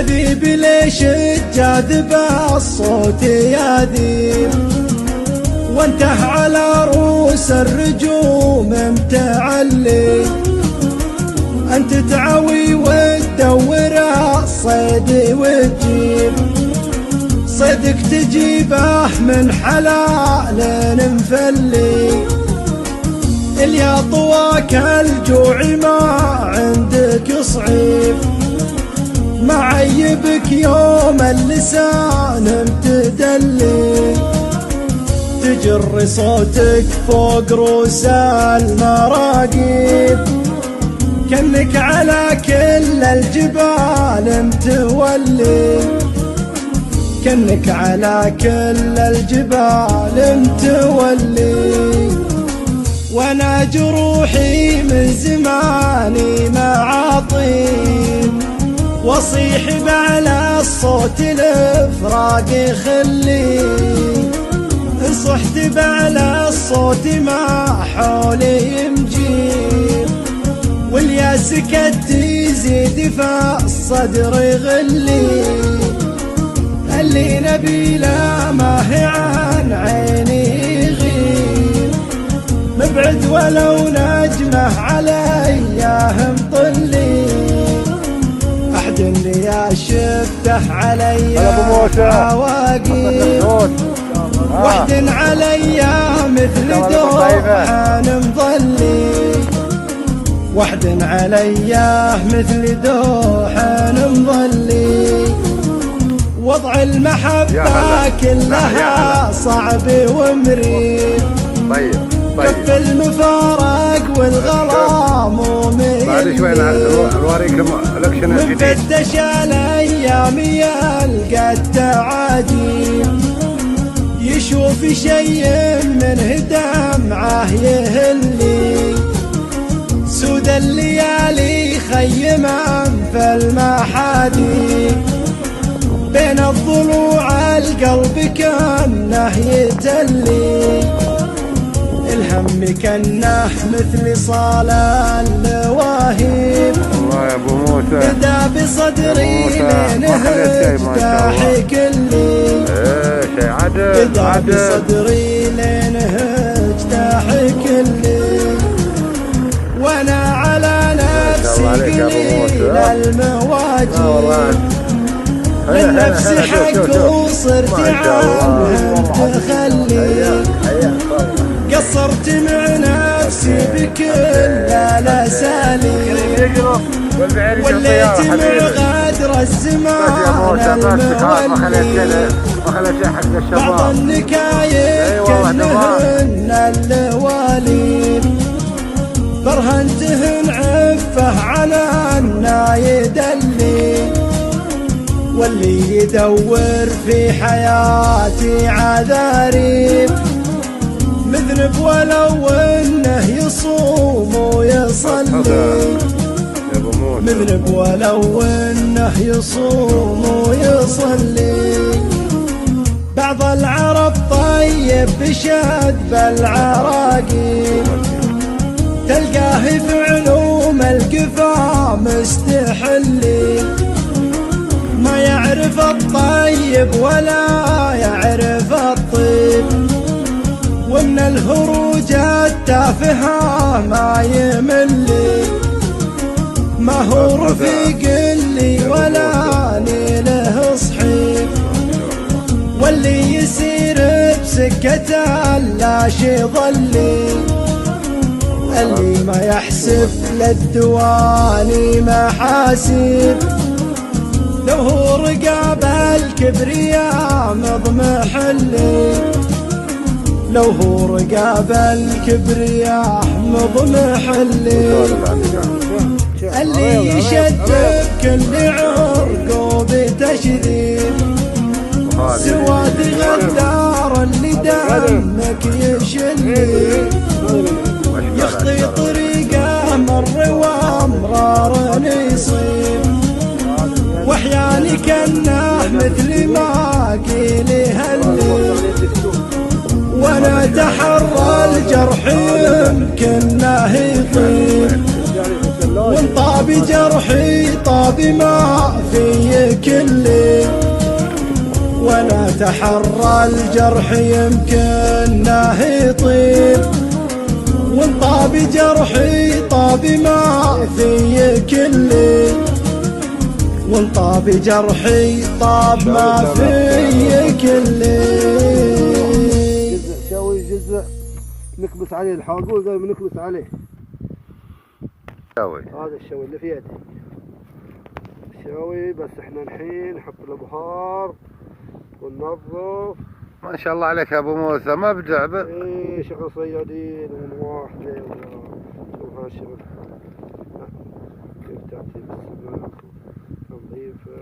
كذيب ليش الجاذب الصوت يذيب وانته على رؤوس الرجوم متعلي انت تعوي وتدور الصيد وتجيب صدق تجيبه من حلال مفلي اللي طواك الجوع ما عندك صعيب ما عيبك يوم اللسان متدلي تجر صوتك فوق رؤوس المراقيب كأنك على كل الجبال متولي كأنك على كل الجبال متولي وانا جروحي من زماني مع طيب واصيح بعلى الصوت الافراق خلي ان صحت بعلى الصوت ما حولي مجيب والياس سكت يزيد فالصدر غلي اللي نبيله ما هي عن عيني غيب مبعد ولو نجمه عليا مطلي احد اللي يا شفته عليا عواقب وحد عليا مثل دوحان مظلي وحد عليا مثل دوحان مظلي وضع المحبة كلها صعب ومريب كف المفارق والغرام مفتش الايام يلقى التعاجيب يشوف شيء منه دمعه يهلي سود الليالي خيما في المحاديق بين الضلوع القلب كأنه يتلي الهم كأنه مثل صال اللواهب الله يا ابو موسى بدا بصدري لنهج ضاحك اللي شي عدل بدا بصدري لنهج ضاحك اللي وانا على نفسي قليل المواجب من نفسي حق وصرت عنهم تخلي قصرت مع نفسي بكل الاساليب وليت مع غدر الزمان المولي بعض النكايب كأنهن اللواليب برهنتهن عفه على النايد اللي واللي يدور في حياتي عذاريب مذنب ولو انه يصوم ويصلي مذنب ولو انه يصوم ويصلي بعض العرب طيب بشد بالعراقيب تلقاه في علوم القفا مستحلي ما يعرف الطيب ولا يعرف الطيب ومن الهروج التافهة ما يملي ما هو رفيق اللي ولا نيله صحيب واللي يسير بسكته لا شي ظلي اللي ما يحسب للدواني محاسب لو هو رقاب الكبرياء مضمحلي لو هو رقاب الكبرياء مضمحلي اللي يشد بكل عرق بتشذيب سواد غدار اللي دمك يشلي يخطي طريقه مر وامرار يصيب واحياني كانه مثل ما قيل هلي وانا تحرى الجرح يمكنه يطيب وانطاب جرحي طاب ما في كلي، ولا تحرى الجرح يمكنه يطيب، وان طاب جرحي طاب ما في كلي، وان طاب جرحي طاب ما في كلي. جزء شوي جزء نكبس عليه الحاقول زي ما نكبس عليه. شوي هذا الشوي اللي في يدي الشوي، بس احنا الحين نحط البهار وننظف. ما شاء الله عليك يا ابو موسى، مبدع. ايه شغل صيادين ونواحدة. شوف هالشغل كيف تأتي بالسماك تنظيفه.